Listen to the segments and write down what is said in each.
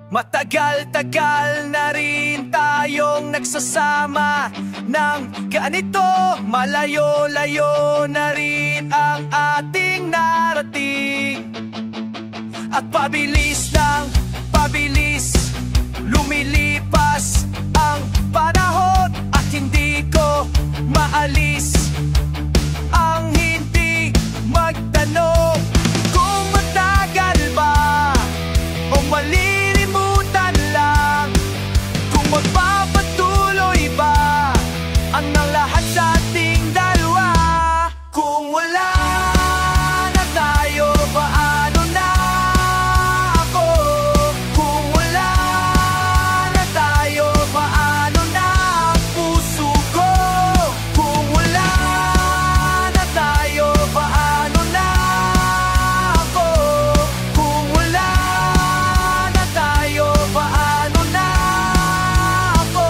Matagal-tagal na rin tayong nagsasama ng ganito. Malayo-layo na rin ang ating narating. At pabilis ng pabilis, lumilipas ang panahon. At hindi ko maalis ang hindi magtanong kung matagal ba o malilimutan lang, kung magpapatuloy ba ang lahat sa ating dalawa. Kung wala na tayo, paano na ako? Kung wala na tayo, paano na ang puso ko? Kung wala na tayo, paano na ako? Kung wala na tayo, paano na ako?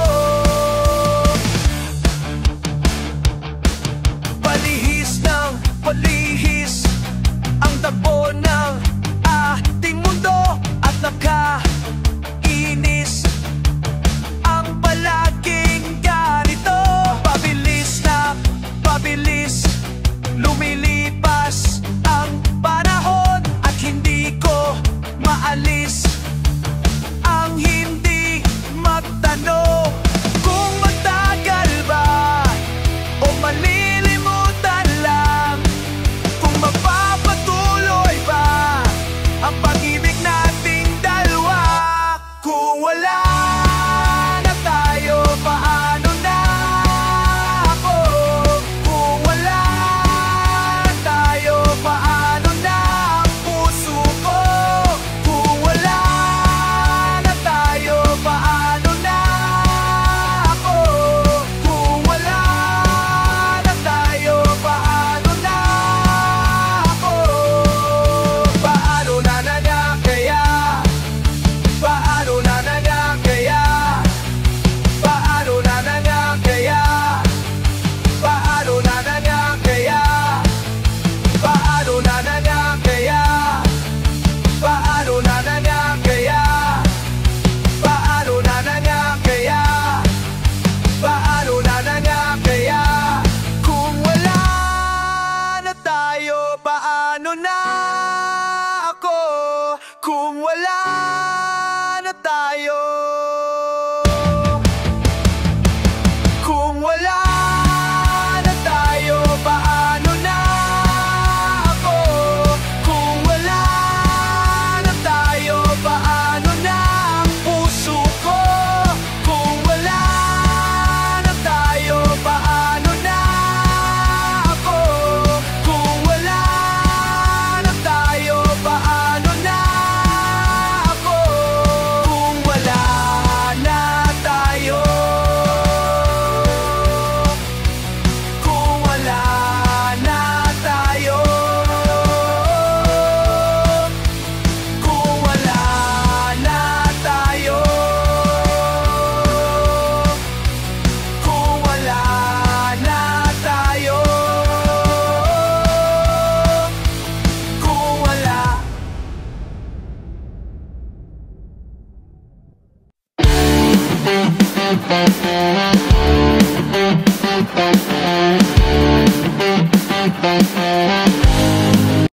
Palihis ng palihis ang tagpo ng ating mundo. At nakainis ang palaging ganito. Pabilis na pabilis, lumilipas ang panahon. At hindi ko maalis ang hindi magtanong kung matagal ba o malilimutan lang, kung magpapatuloy ba ang pag-ibig nating dalawa. Kung wala na tayo, paano na ako? Kung wala na tayo, paano na ang puso ko? Kung wala na tayo, paano na ako? Kung wala na tayo, paano na ako? Paano na nga kaya? Paano na nga kaya? Paano na nga kaya? Paano na nga kaya? Paano na nga kaya? Paano na nga kaya? Paano na nga kaya? Paano na nga kaya? Kung wala na tayo, paano na ako? Kung wala na tayo, kung wala na tayo, paano na ako? Kung wala na tayo, paano na ang puso ko? Kung wala na tayo, paano na ako? Kung wala na tayo, paano na ako? Kung wala na tayo, kung wala na tayo, kung wala na tayo, kung wala na tayo, kung wala.